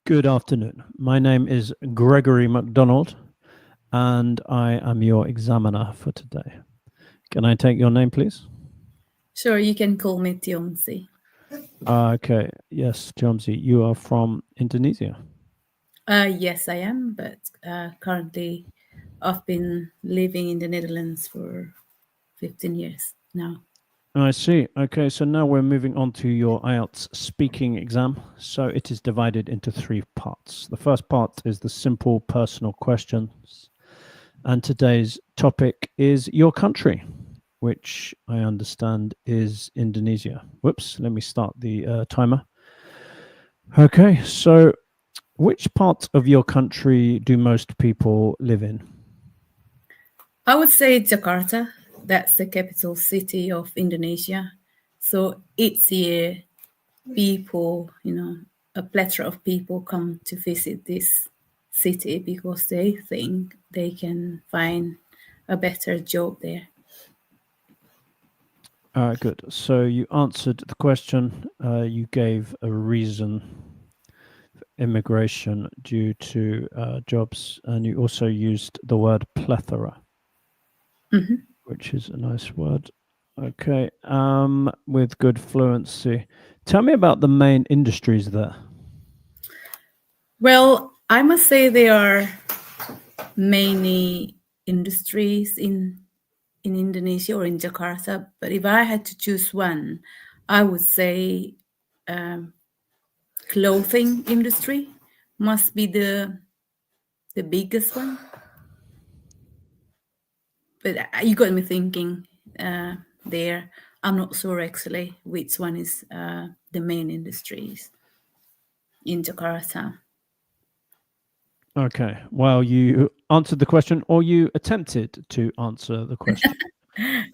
Good afternoon. My name is Gregory MacDonald, and I am your examiner for today. Can I take your name, please? Sure, you can call me Tiomsi. Okay. Yes, Jomsi, you are from Indonesia. Yes, I am, but currently I've been living in the Netherlands for 15 years now. I see. Okay, so now we're moving on to your IELTS speaking exam. So it is divided into 3 parts. The first part is the simple personal questions. And today's topic is your country, which I understand is Indonesia. Whoops, let me start the timer. Okay, so which part of your country do most people live in? I would say Jakarta. That's the capital city of Indonesia. So each year, people, a plethora of people come to visit this city because they think they can find a better job there. Good. So you answered the question. You gave a reason for immigration due to jobs, and you also used the word plethora, which is a nice word. Okay. With good fluency. Tell me about the main industries there. Well, I must say there are many industries in Indonesia or in Jakarta, but if I had to choose one, I would say clothing industry must be the biggest one. But you got me thinking there. I'm not sure actually which one is the main industries in Jakarta. Okay. Well, you answered the question, or you attempted to answer the question.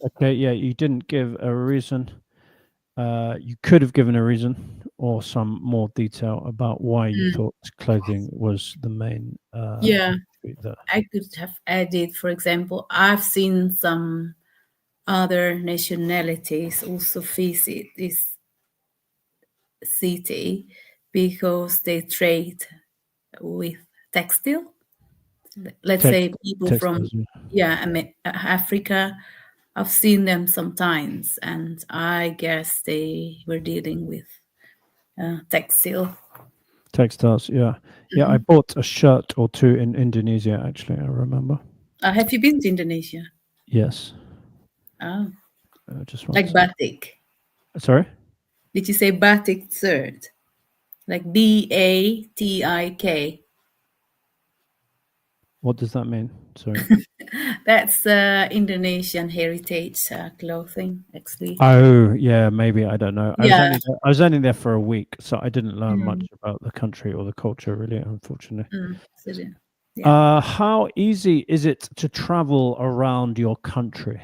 Okay. Yeah, you didn't give a reason. You could have given a reason or some more detail about why you thought clothing was the main Yeah, industry there. I could have added, for example, I've seen some other nationalities also visit this city because they trade with textile. Let's say people from Textiles. Yeah. Africa. I've seen them sometimes, and I guess they were dealing with textile. Textiles. Yeah. Yeah. I bought a shirt or two in Indonesia, actually. I remember. Have you been to Indonesia? Yes. Oh, Just like once. batik. Sorry? Did you say batik shirt? Like Batik? What does that mean? Sorry. That's Indonesian heritage clothing, actually. Oh, yeah, maybe. I don't know. Yeah. I was only there for a week, so I didn't learn much Mm, about the country or the culture, really, unfortunately. so yeah. How easy is it to travel around your country?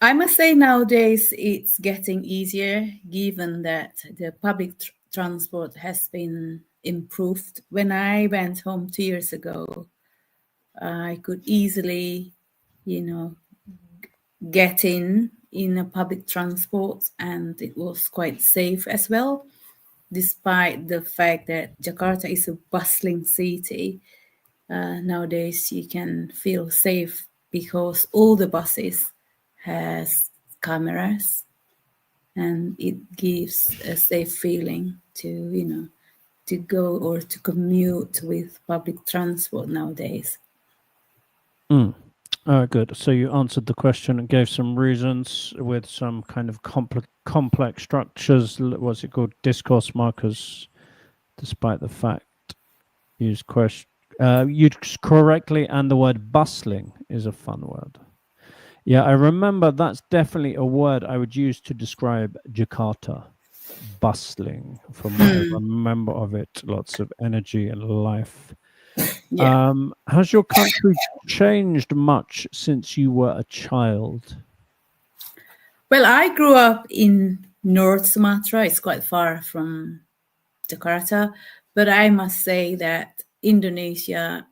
I must say nowadays it's getting easier given that the public transport has been improved. When I went home 2 years ago, I could easily, you know, get in a public transport, and it was quite safe as well, despite the fact that Jakarta is a bustling city. Nowadays you can feel safe because all the buses has cameras, and it gives a safe feeling to to go or to commute with public transport nowadays. Good. So you answered the question and gave some reasons with some kind of complex structures. What's it called? Discourse markers, despite the fact used correctly, and the word bustling is a fun word. Yeah, I remember that's definitely a word I would use to describe Jakarta. Bustling, from what I remember of it, lots of energy and life. Yeah. Has your country changed much since you were a child? Well, I grew up in North Sumatra. It's quite far from Jakarta, but I must say that Indonesia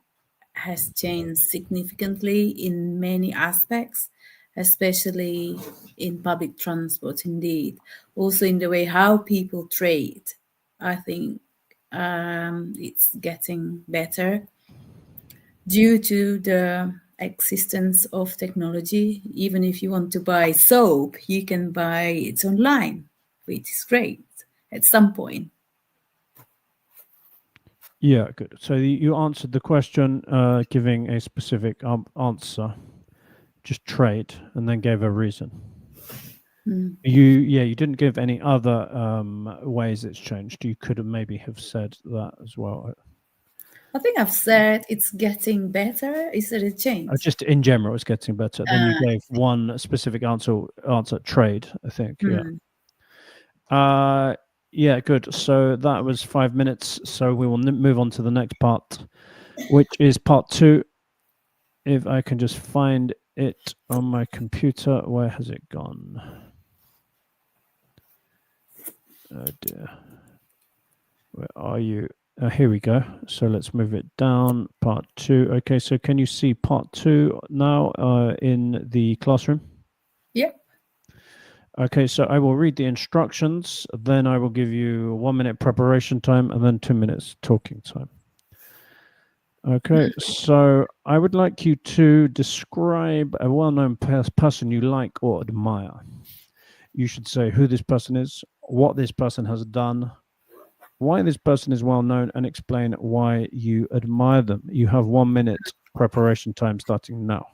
has changed significantly in many aspects, especially in public transport, indeed. Also, in the way how people trade. I think it's getting better due to the existence of technology. Even if you want to buy soap, you can buy it online, which is great at some point. Yeah, good. So you answered the question, giving a specific answer, just trade, and then gave a reason. You didn't give any other ways it's changed. You could have maybe have said that as well. I think I've said it's getting better. Is it a change? Just in general, it's getting better. Then you gave one specific answer, trade, I think. Yeah. Yeah, good. So that was 5 minutes. So we will move on to the next part, which is part 2. If I can just find it on my computer. Where has it gone? Oh dear. Where are you? Here we go. So let's move it down. Part 2. Okay, so can you see part 2 now in the classroom? Yep. Okay, so I will read the instructions, then I will give you 1 minute preparation time and then 2 minutes talking time. Okay, so I would like you to describe a well-known person you like or admire. You should say who this person is, what this person has done, why this person is well-known, and explain why you admire them. You have 1 minute preparation time starting now.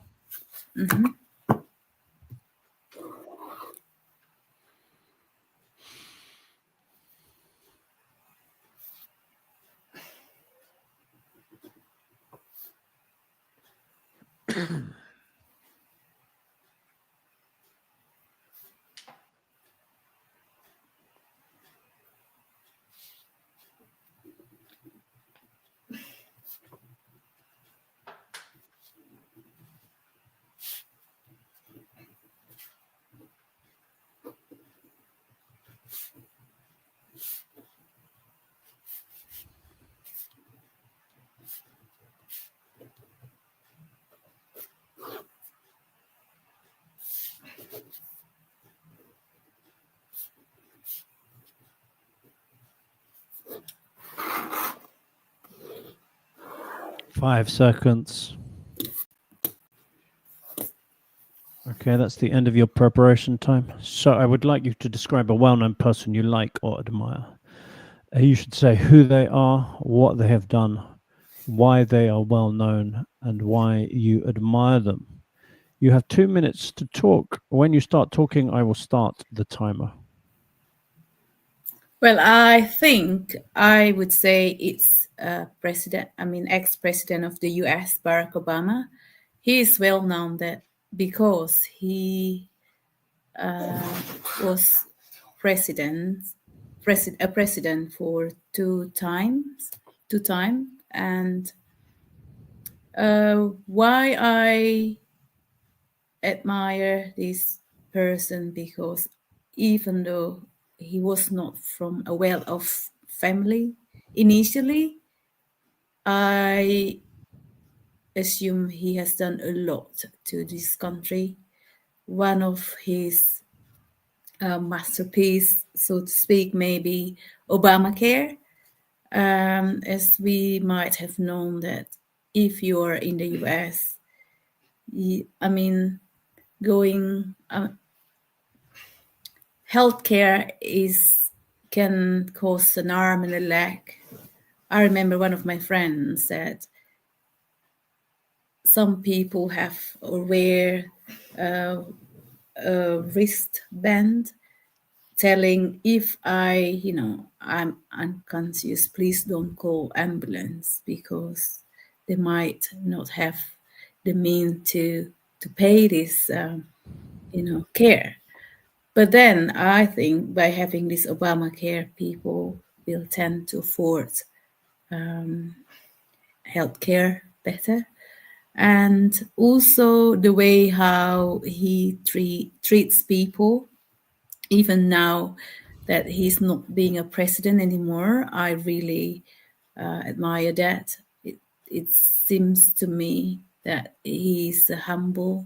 5 seconds. Okay, that's the end of your preparation time. So I would like you to describe a well-known person you like or admire. You should say who they are, what they have done, why they are well-known, and why you admire them. You have 2 minutes to talk. When you start talking, I will start the timer. Well, I think I would say it's ex-president of the US, Barack Obama. He is well known that because he was a president for two times, and why I admire this person because even though he was not from a well-off family initially, I assume he has done a lot to this country. One of his masterpiece, so to speak, maybe Obamacare, as we might have known that if you are in the US, going healthcare can cost an arm and a leg. I remember one of my friends said some people have or wear a wristband telling if I'm unconscious, please don't call ambulance because they might not have the means to pay this care. But then I think by having this Obamacare, people will tend to afford healthcare better. And also the way how he treats people, even now that he's not being a president anymore, I really admire that. It seems to me that he's a humble,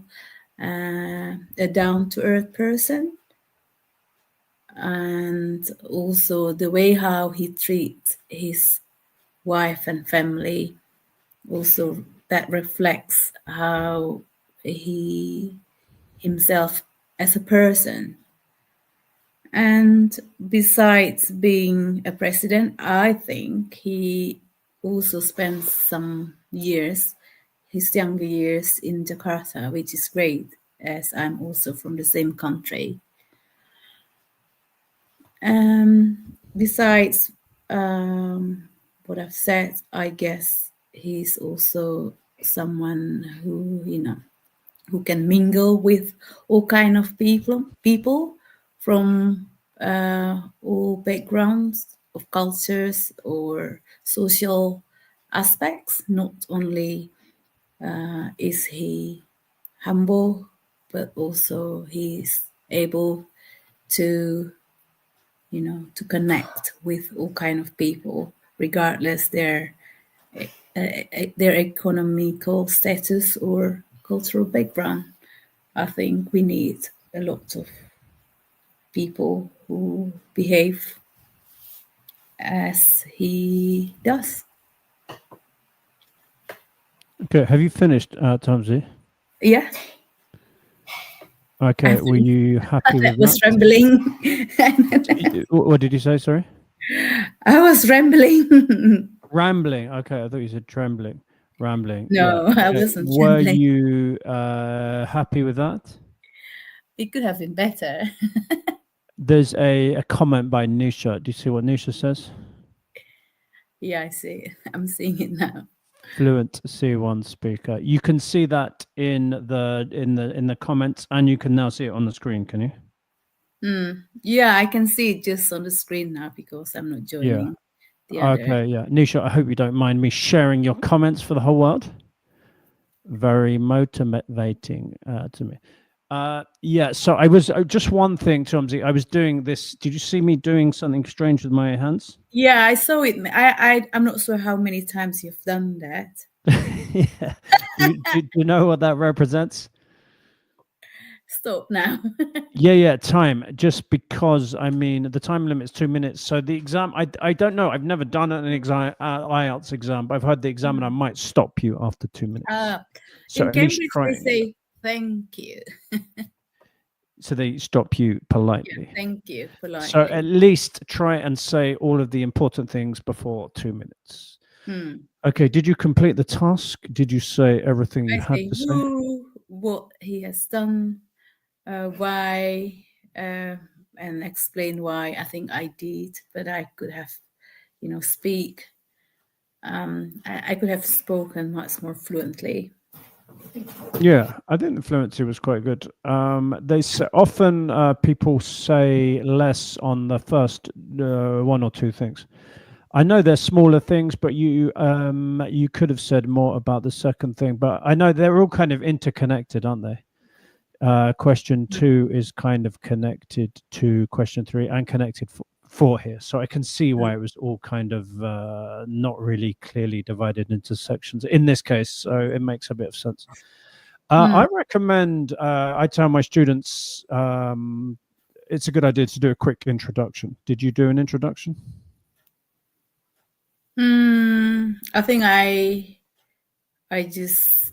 a down-to-earth person. and also the way how he treats his wife and family. Also, that reflects how he himself as a person. And besides being a president, I think he also spent some years, his younger years, in Jakarta, which is great, as I'm also from the same country. Besides what I've said, I guess he's also someone who, who can mingle with all kind of people from all backgrounds of cultures or social aspects. Not only is he humble, but also he's able to, to connect with all kind of people, regardless their economical status or cultural background. I think we need a lot of people who behave as he does. Okay, have you finished, Tamsi? Yeah, Okay, I were think you happy that with was that? rambling. What did you say? Sorry, I was rambling. rambling. Okay, I thought you said trembling. Rambling. Yeah. No, I Okay. wasn't Were rambling. you happy with that? It could have been better. There's a comment by Nisha. Do you see what Nisha says? Yeah, I see. I'm seeing it now. Fluent C1 speaker. You can see that in the comments, and you can now see it on the screen. Can you? Yeah, I can see it just on the screen now because I'm not Yeah. joining the other. Okay. Yeah. Nisha, I hope you don't mind me sharing your comments for the whole world. Very motivating to me. Yeah, so I was just one thing, Tomsy. I was doing this. Did you see me doing something strange with my hands? Yeah, I saw it. I'm not sure how many times you've done that. Yeah. Do you know what that represents? Stop now. Yeah, time. Just because, I mean, the time limit is 2 minutes. So the exam, I don't know. I've never done an exam, IELTS exam, but I've heard the examiner might stop you after 2 minutes. So In at least Cambridge, try. they say thank you. So they stop you politely. Thank you politely. So at least try and say all of the important things before 2 minutes. Okay, did you complete the task? Did you say everything you I had say to say? who, what he has done, why, and explain why. I think I did, but I could have, speak. I could have spoken much more fluently. Yeah, I think the fluency was quite good. They say, often people say less on the first one or two things. I know they're smaller things, but you could have said more about the second thing. But I know they're all kind of interconnected, aren't they? Question 2 is kind of connected to question 3 and connected 4 here. So I can see why it was all kind of not really clearly divided into sections in this case. So it makes a bit of sense. I recommend, I tell my students, it's a good idea to do a quick introduction. Did you do an introduction? I think I just,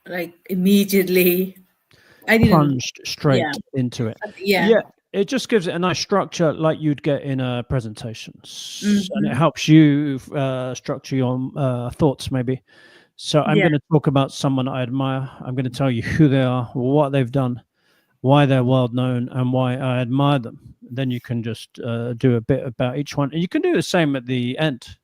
like immediately, I didn't Plunged straight into it. Yeah, it just gives it a nice structure like you'd get in a presentation. And it helps you structure your thoughts maybe. So I'm going to talk about someone I admire. I'm going to tell you who they are, what they've done, why they're world known, and why I admire them. Then you can just do a bit about each one, and you can do the same at the end,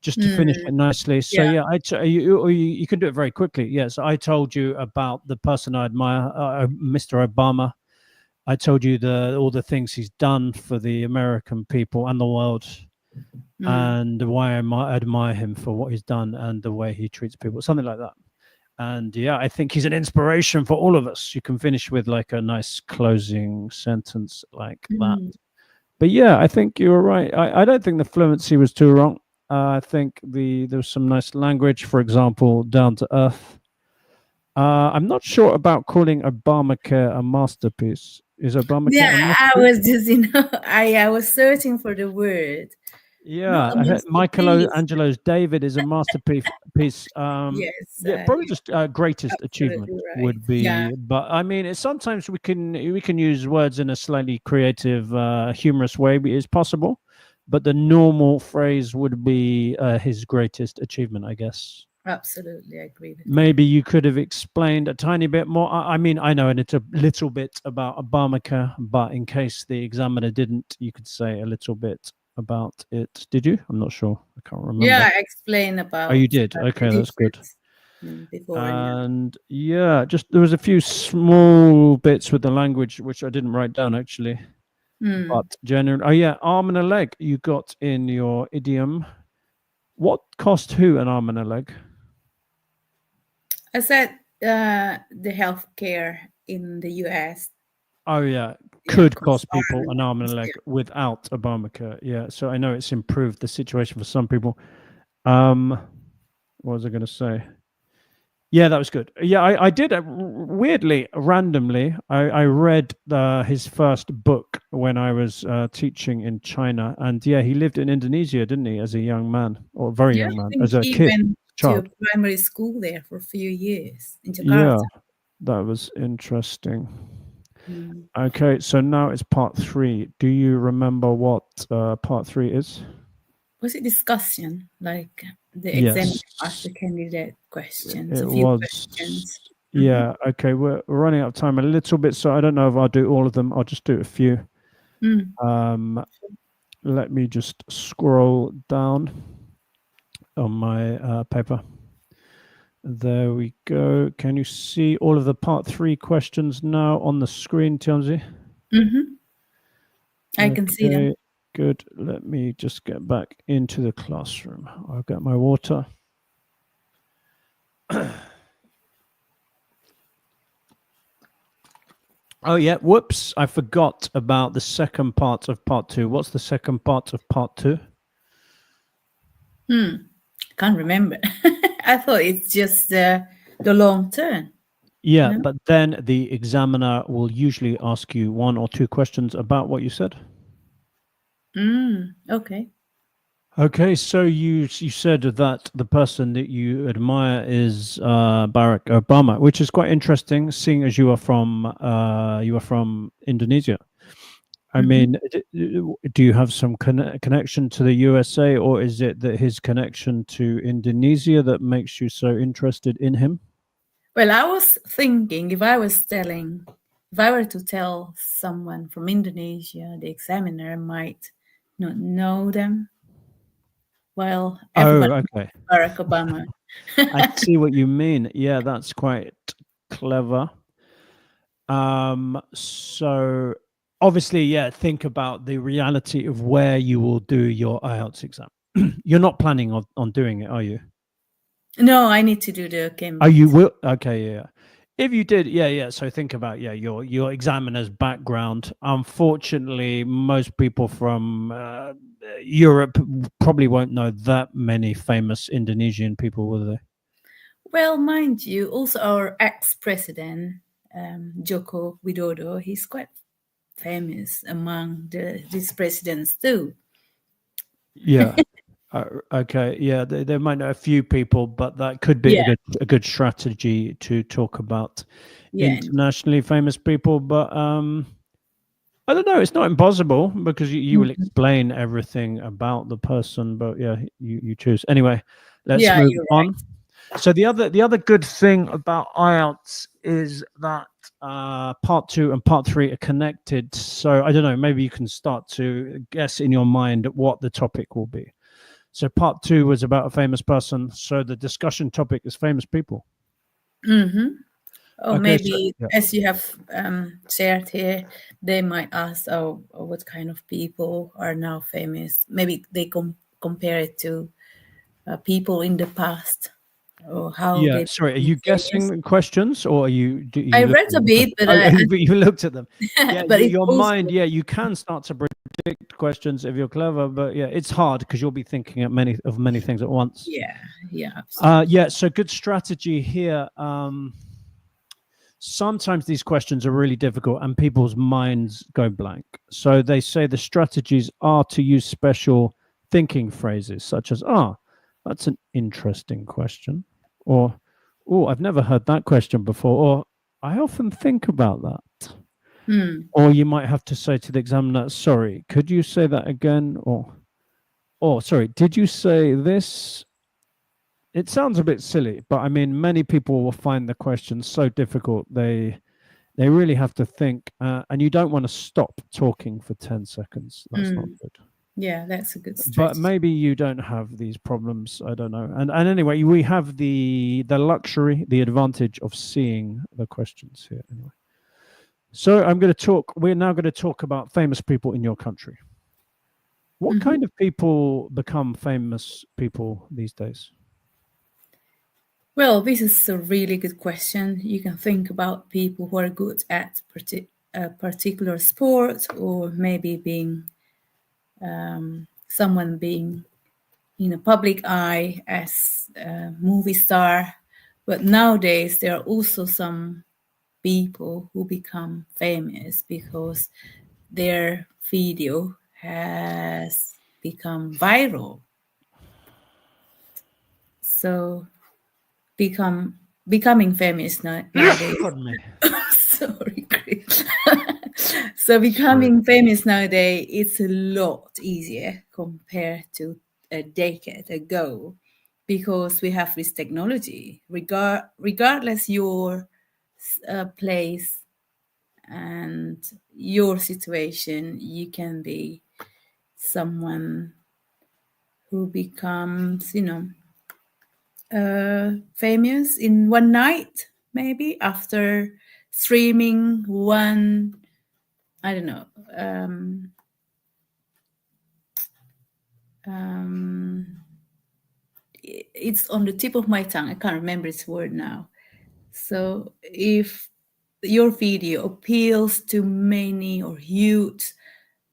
just to finish it nicely. So yeah, you can do it very quickly. Yes, I told you about the person I admire, Mr. Obama. I told you all the things he's done for the American people and the world, and why I admire him for what he's done and the way he treats people, something like that. And yeah, I think he's an inspiration for all of us. You can finish with like a nice closing sentence like that. But yeah, I think you were right. I don't think the fluency was too wrong. I think there was some nice language, for example, down to earth. I'm not sure about calling Obamacare a masterpiece. Is Obamacare Yeah, a I masterpiece? was just, I was searching for the word. Not Yeah, a masterpiece. Michelangelo's David is a masterpiece. Piece. Yes, Yeah, probably just greatest achievement absolutely right. would Yeah, be. But I mean, it's sometimes we can use words in a slightly creative, humorous way. Is possible, but the normal phrase would be his greatest achievement, I guess. absolutely, I agree with you. Maybe you could have explained a tiny bit more. I mean, I know, and it's a little bit about Obamacare, but in case the examiner didn't, you could say a little bit about it. Did you? I'm not sure. I can't remember. Yeah, I explained Oh, you about did. the Okay, that's good. difference before and now. And yeah, just there was a few small bits with the language which I didn't write down actually. Hmm. But generally, oh yeah, arm and a leg you got in your idiom. What cost who an arm and a leg? I said the healthcare in the US, Oh yeah, yeah, could costs cost people an arm and a leg yeah. without Obamacare. Yeah, so I know it's improved the situation for some people. Um, what was I going to say? Yeah, that was good. Yeah, I did weirdly, randomly. I read his first book when I was teaching in China, and yeah, he lived in Indonesia, didn't he, as a young man or a very Yeah, young I man, think as a he kid, went to child. primary school there for a few years in Yeah, Jakarta. that was interesting. Mm. Okay, so now it's part three. Do you remember what part three is? Was it discussion, like the examiner Yes, asked the candidate questions, a it few was. questions? Hmm. Yeah, okay, we're running out of time a little bit, so I don't know if I'll do all of them. I'll just do a few. Mm. Um, let me just scroll down on my paper. There we go. Can you see all of the part three questions now on the screen, Tianzi? Hmm. I can see them. Okay, good. Let me just get back into the classroom. I'll get my water. Oh, yeah. Whoops. I forgot about the second part of part two. What's the second part of part two? Can't remember. I thought it's just the long term. Yeah, No. but then the examiner will usually ask you one or two questions about what you said. Okay. Okay, so you said that the person that you admire is Barack Obama, which is quite interesting, seeing as you are from Indonesia. I Hmm. mean, do you have some connection to the USA, or is it that his connection to Indonesia that makes you so interested in him? Well, I was thinking if I were to tell someone from Indonesia, the examiner might not know them. Well, Oh, everybody okay. knows Barack Obama. I see what you mean. Yeah, that's quite clever. So obviously, yeah, think about the reality of where you will do your IELTS exam. You're not planning on doing it, are you? No, I need to do the Oh, you Cambridge. will. Okay, yeah. If you did, yeah, yeah. So think about your examiner's background. Unfortunately, most people from Europe probably won't know that many famous Indonesian people, will they? Well, mind you, also our ex-president, Joko Widodo, he's quite famous among these presidents too. Yeah. Okay. Yeah, they might know a few people, but that could be Yeah, a good strategy to talk about yeah, internationally famous people. But I don't know. It's not impossible because you will mhm. explain everything about the person. But yeah, you choose anyway. Let's Yeah, move you're on. So the other good thing about IELTS is that part two and part three are connected. So I don't know. Maybe you can start to guess in your mind what the topic will be. So part two was about a famous person. So the discussion topic is famous people. right. Or Okay. So maybe, yeah, as you have shared here, they might ask, "Oh, what kind of people are now famous?" Maybe they compare it to people in the past or how yeah. they Sorry, are became you famous. guessing questions or are you I look read at a the bit, question? but Oh, you looked at them. Yeah, but it's your also mind. Yeah, you can start to predict questions if you're clever, but yeah, it's hard because you'll be thinking of many things at once. yeah, yeah, absolutely. Yeah. So good strategy here. sometimes these questions are really difficult and people's minds go blank. So they say the strategies are to use special thinking phrases such as, that's an interesting question, or, oh, I've never heard that question before, or I often think about that. Or you might have to say to the examiner, sorry, could you say that again? Or sorry, did you say this? It sounds a bit silly, but I mean, many people will find the question so difficult they really have to think, and you don't want to stop talking for 10 seconds. That's not good. Yeah, that's a good But strategy. maybe you don't have these problems. I don't know. And anyway, we have the luxury, the advantage of seeing the questions here. Anyway, so we're now going to talk about famous people in your country. What kind of people become famous people these days? Well, this is a really good question. You can think about people who are good at a particular sport, or maybe being someone being in a public eye as a movie star. But nowadays, there are also some people who become famous because their video has become viral. So becoming famous nowadays. Pardon me. Sorry, Chris. So Sorry. becoming famous nowadays, it's a lot easier compared to a decade ago, because we have this technology. Regardless your place and your situation, you can be someone who becomes, famous in one night, maybe after streaming one, I don't know, it's on the tip of my tongue. I can't remember its word now. So if your video appeals to many or huge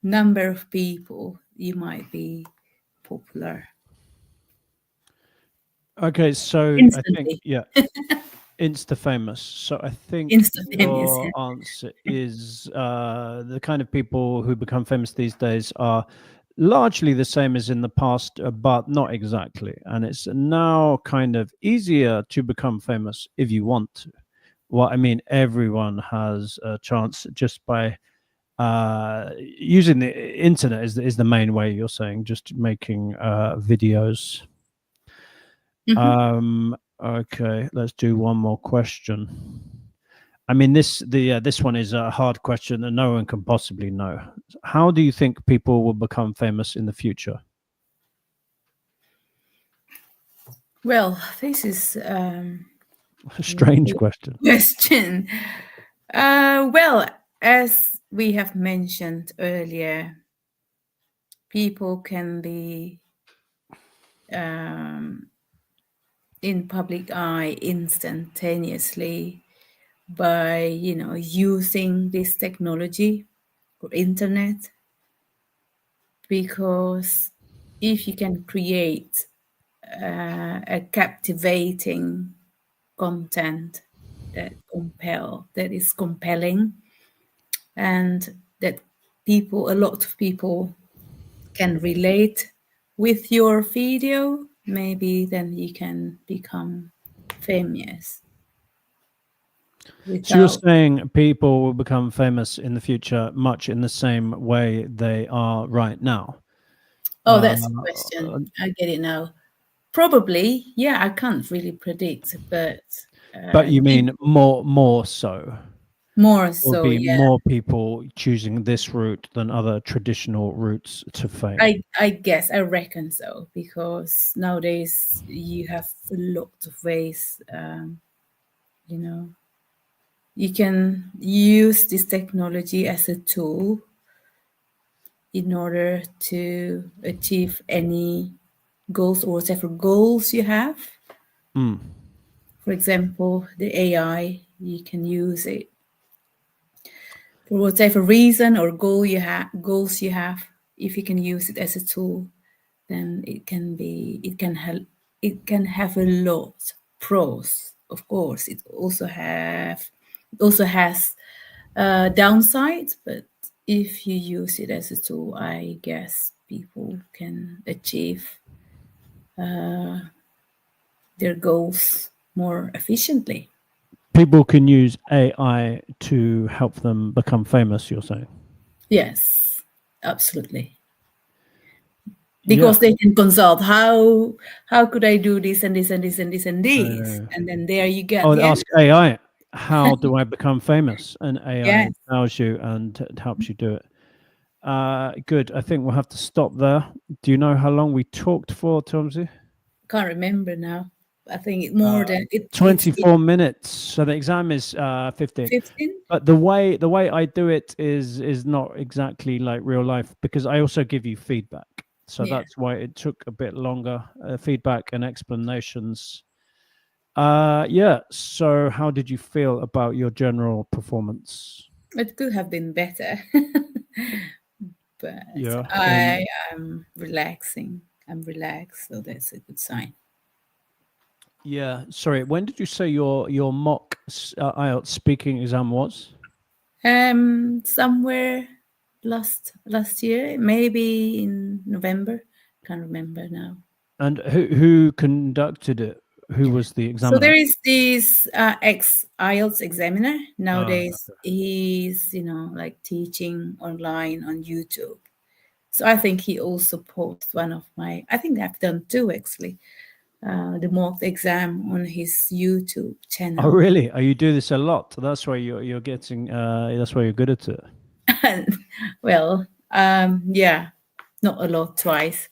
number of people, you might be popular Okay, so I think, instantly. yeah, Insta famous. So I think Instant famous. your answer is the kind of people who become famous these days are largely the same as in the past, but not exactly. And it's now kind of easier to become famous if you want to. Well, I mean, everyone has a chance just by using the internet is the main way. You're saying just making videos. Okay, let's do one more question. I mean, this one is a hard question that no one can possibly know. How do you think people will become famous in the future? Well, this is A strange question. question. Well, as we have mentioned earlier, people can be in public eye instantaneously by, using this technology or internet. Because if you can create a captivating content that is compelling, and that a lot of people can relate with your video, maybe then you can become famous So you're without. saying people will become famous in the future much in the same way they are right now? Oh, Uh, that's a question. I get it now. Probably, yeah, I can't really predict, but but you mean more so? more Will so, be yeah. more people choosing this route than other traditional routes to fame? I guess, I reckon so, because nowadays you have a lot of ways. You know, you can use this technology as a tool in order to achieve any goals or whatever goals you have. For example, the AI, you can use it for whatever reason or goals you have. If you can use it as a tool, then it can have a lot pros. Of course, it also have also has downsides, but if you use it as a tool, I guess people can achieve their goals more efficiently. People can use AI to help them become famous, you're saying? Yes, absolutely. Yeah. Because they can consult how could I do this and this and this and this and this, and then there you get Oh, the ask answer. AI, how do I become famous? And AI Yes, tells you and helps you do it. Good. I think we'll have to stop there. Do you know how long we talked for, Tomsy? can't remember now. I think it more than it's 24 minutes. So the exam is 15. 15. But the way I do it is not exactly like real life, because I also give you feedback. So Yeah, that's why it took a bit longer. Feedback and explanations. Yeah. So how did you feel about your general performance? it could have been better, but Yeah. I am relaxing. I'm relaxed, so that's a good sign. Yeah. Sorry. When did you say your mock IELTS speaking exam was? Somewhere last year, maybe in November. Can't remember now. And who conducted it? Who was the So examiner? there is this ex IELTS examiner. Uh, Nowadays, he's like teaching online on YouTube. So I think he also posts one of my. I think I've done two actually. The mock exam on his YouTube oh, channel. really? Oh, you do this a lot. That's why you're getting. That's why you're good at it. Well, yeah, not a lot, twice.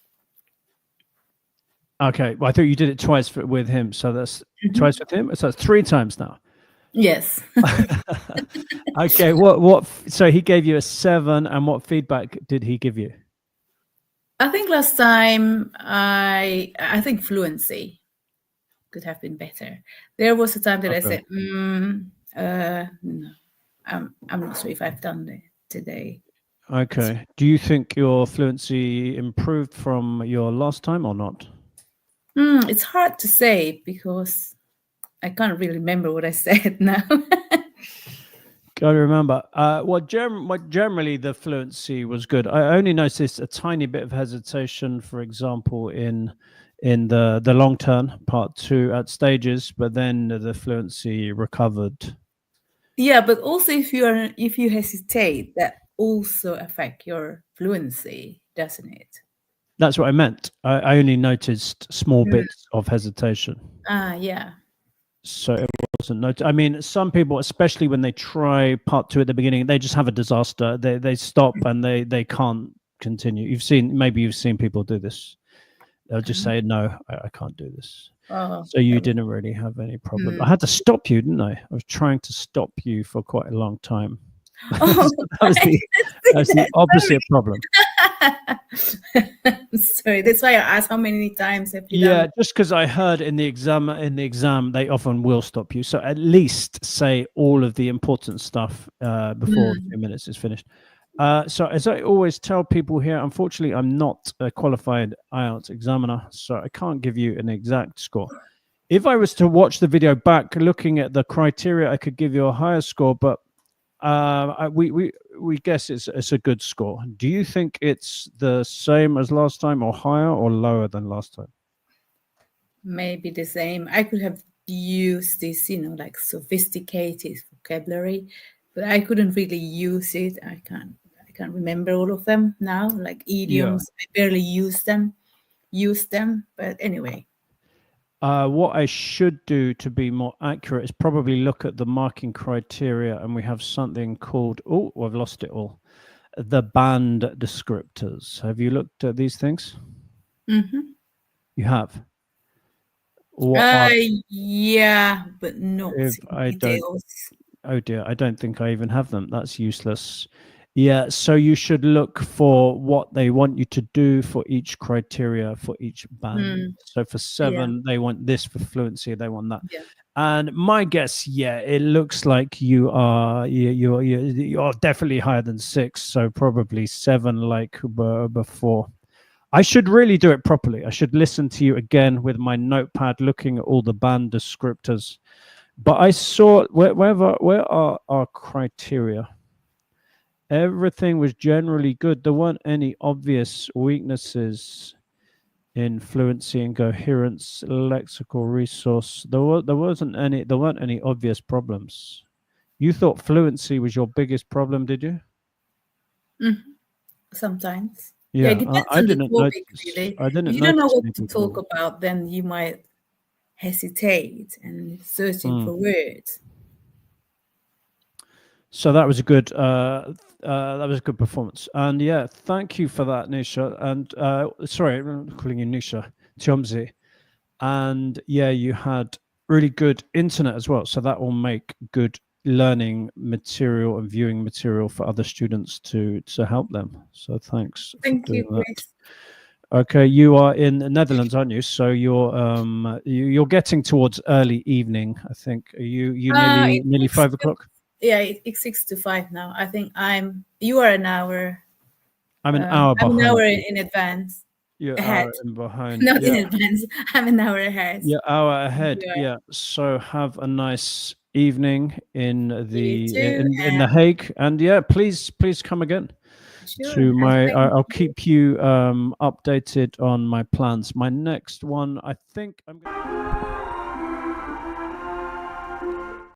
Okay. Well, I thought you did it twice with him. So that's twice with him. So that's 3 times now. Yes. Okay. What? So he gave you a 7, and what feedback did he give you? I think last time I think fluency could have been better. There was a time that I Okay. said, no, I'm not sure if I've done it today. Okay. Do you think your fluency improved from your last time or not? It's hard to say because I can't really remember what I said now. Gotta remember. What generally the fluency was good. I only noticed a tiny bit of hesitation, for example, in the long turn part 2 at stages, but then the fluency recovered. Yeah, but also if you hesitate, that also affect your fluency, doesn't it? That's what I meant. I only noticed small Mm. bits of hesitation. Yeah. So it wasn't I mean, some people, especially when they try part 2 at the beginning, they just have a disaster. They stop and they can't continue. Maybe you've seen people do this. They'll just say, no, I can't do this. Oh, So you didn't really have any problem. I mm. had to stop you, didn't I? I was trying to stop you for quite a long time. Oh, that was I the didn't see that. opposite problem. Sorry, that's why I asked how many times have you done? Yeah, just because I heard in the exam they often will stop you. So at least say all of the important stuff before 2 minutes is finished. So as I always tell people here, unfortunately, I'm not a qualified IELTS examiner, so I can't give you an exact score. If I was to watch the video back, looking at the criteria, I could give you a higher score, but we guess it's a good score. Do you think it's the same as last time, or higher, or lower than last time? Maybe the same. I could have used this, like sophisticated vocabulary, but I couldn't really use it. I can't remember all of them now, like Yeah. idioms. I barely use them. But anyway. What I should do to be more accurate is probably look at the marking criteria, and we have something called, oh, I've lost it all, the band descriptors. Have you looked at these things? Mm-hmm. You have. What are, Yeah, but not if I don't, details. oh dear, I don't think I even have them. That's useless. Yeah, so you should look for what they want you to do for each criteria for each band. So for 7, they want this. For fluency, they want that. Yeah. And my guess, yeah, it looks like you're definitely higher than 6. So probably 7, like before. I should really do it properly. I should listen to you again with my notepad, looking at all the band descriptors, But I saw where are our criteria? Everything was generally good. There weren't any obvious weaknesses in fluency and coherence, lexical resource. There weren't any obvious problems. You thought fluency was your biggest problem, did you? Sometimes. Yeah, it Yeah, depends I on the didn't topic, notice. really. I If didn't you don't know notice what any to big talk problem. about, then you might hesitate and searching Mm. for words. So that was a good performance. And yeah, thank you for that, Nisha. And sorry, I'm calling you Nisha, Chomzi. And yeah, you had really good internet as well. So that will make good learning material and viewing material for other students to help them. So thanks for Thank you, doing that. Chris. Okay, you are in the Netherlands, aren't you? So you're getting towards early evening, I think. Are you nearly It's 5 o'clock? yeah, it's 6 to 5 now. I think you are an hour. I'm an hour I'm an behind hour you. in advance, You're an ahead. hour in behind. Not in Yeah, advance. I'm an hour ahead. you're hour ahead. You Yeah. So have a nice evening in you the too. in the Hague, and yeah, please come again Sure. to And my. thank I'll you. keep you updated on my plans. My next one, I think I'm.